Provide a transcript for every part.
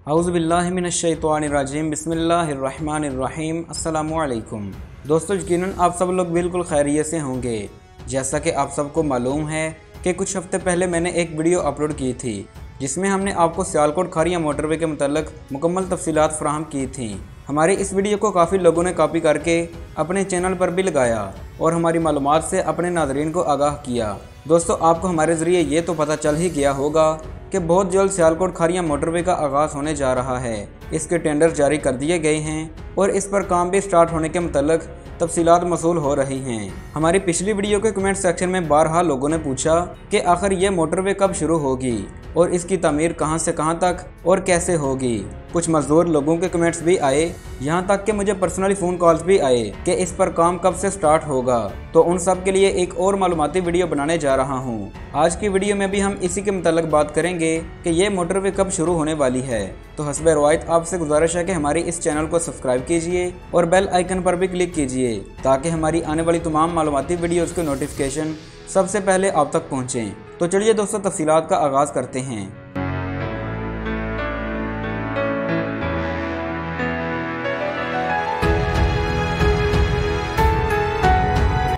औज़ुबिल्लाहिमिनश्शैतानिर्रजीम बिस्मिल्लाहिर्रहमानिर्रहीम अस्सलामु अलैकुम। दोस्तों, यकीनन आप सब लोग बिल्कुल खैरियत से होंगे। जैसा कि आप सबको मालूम है कि कुछ हफ्ते पहले मैंने एक वीडियो अपलोड की थी जिसमें हमने आपको सियालकोट खारियां मोटरवे के मुतल्लिक़ मुकम्मल तफसीलात फराहम की थी। हमारी इस वीडियो को काफ़ी लोगों ने कॉपी करके अपने चैनल पर भी लगाया और हमारी मालूमात से अपने नाज़रीन को आगाह किया। दोस्तों, आपको हमारे ज़रिए ये तो पता चल ही गया होगा कि बहुत जल्द सियालकोट खारियां मोटरवे का आगाज़ होने जा रहा है। इसके टेंडर जारी कर दिए गए हैं और इस पर काम भी स्टार्ट होने के मुतल्लिक़ तफसीलात मसूल हो रही हैं। हमारी पिछली वीडियो के कमेंट सेक्शन में बारहा लोगों ने पूछा कि आखिर ये मोटरवे कब शुरू होगी और इसकी तामीर कहां से कहां तक और कैसे होगी। कुछ मजदूर लोगों के कमेंट्स भी आए, यहां तक कि मुझे पर्सनली फ़ोन कॉल्स भी आए कि इस पर काम कब से स्टार्ट होगा। तो उन सब के लिए एक और मालूमाती वीडियो बनाने जा रहा हूं। आज की वीडियो में भी हम इसी के मुतल्लिक़ बात करेंगे कि ये मोटरवे कब शुरू होने वाली है। तो हस्ब रवायत आपसे गुजारिश है कि हमारी इस चैनल को सब्सक्राइब कीजिए और बेल आइकन पर भी क्लिक कीजिए ताकि हमारी आने वाली तमाम मालूमाती वीडियोज़ के नोटिफिकेशन सबसे पहले आप तक पहुँचें। तो चलिए दोस्तों, तफसीलात का आगाज़ करते हैं।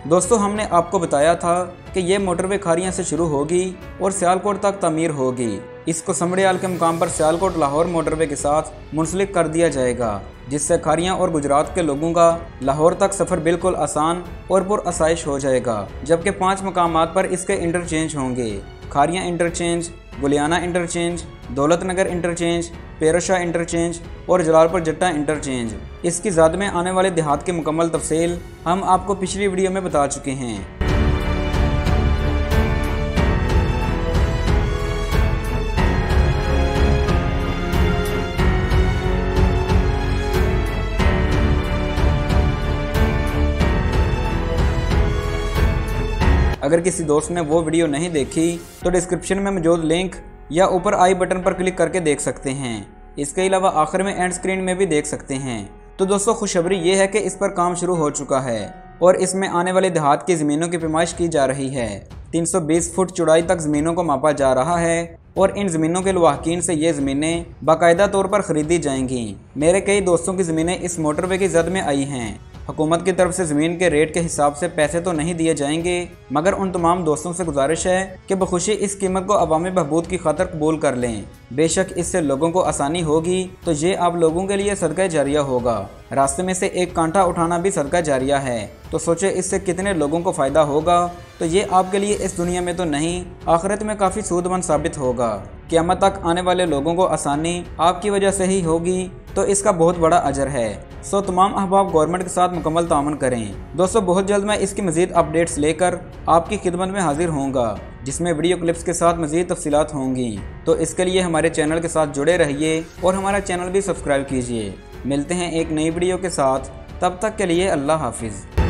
दोस्तों, हमने आपको बताया था कि ये मोटरवे खारियां से शुरू होगी और सियालकोट तक तामीर होगी। इसको समड़ियाल के मुकाम पर सियालकोट लाहौर मोटरवे के साथ मुंसलिक कर दिया जाएगा, जिससे खारियां और गुजरात के लोगों का लाहौर तक सफ़र बिल्कुल आसान और पुरअसाइश हो जाएगा। जबकि 5 मकामात पर इसके इंटरचेंज होंगे: Kharian interchange, Guliana interchange, Daulatnagar interchange, Perowshah interchange और जलालपुर जट्टा इंटरचेंज। इसकी ज़ाद में आने वाले देहात की मुकम्मल तफसील हम आपको पिछली वीडियो में बता चुके हैं। अगर किसी दोस्त ने वो वीडियो नहीं देखी तो डिस्क्रिप्शन में मौजूद लिंक या ऊपर आई बटन पर क्लिक करके देख सकते हैं। इसके अलावा आखिर में एंड स्क्रीन में भी देख सकते हैं। तो दोस्तों, खुशखबरी ये है कि इस पर काम शुरू हो चुका है और इसमें आने वाले देहात की ज़मीनों की पैमाइश की जा रही है। 320 फुट चौड़ाई तक ज़मीनों को मापा जा रहा है और इन ज़मीनों के लवाहकीन से ये ज़मीनें बाकायदा तौर पर ख़रीदी जाएंगी। मेरे कई दोस्तों की ज़मीनें इस मोटरवे की जद में आई हैं। हुकूमत की तरफ से ज़मीन के रेट के हिसाब से पैसे तो नहीं दिए जाएंगे, मगर उन तमाम दोस्तों से गुजारिश है कि बखुशी इस कीमत को अवामी बहबूद की खातिर कबूल कर लें। बेशक इससे लोगों को आसानी होगी तो ये आप लोगों के लिए सदका जारिया होगा। रास्ते में से एक कांटा उठाना भी सदका जारिया है। तो सोचे इससे कितने लोगों को फ़ायदा होगा। तो ये आपके लिए इस दुनिया में तो नहीं, आखिरत में काफ़ी सूदमंद साबित होगा। क़यामत तक आने वाले लोगों को आसानी आपकी वजह से ही होगी, तो इसका बहुत बड़ा अजर है। सो तमाम अहबाब गवर्नमेंट के साथ मुकम्मल तामुन करें। दोस्तों, बहुत जल्द मैं इसकी मज़ीद अपडेट्स लेकर आपकी खिदमत में हाजिर होऊंगा, जिसमें वीडियो क्लिप्स के साथ मज़ीद तफसीलात होंगी। तो इसके लिए हमारे चैनल के साथ जुड़े रहिए और हमारा चैनल भी सब्सक्राइब कीजिए। मिलते हैं एक नई वीडियो के साथ, तब तक के लिए अल्लाह हाफिज़।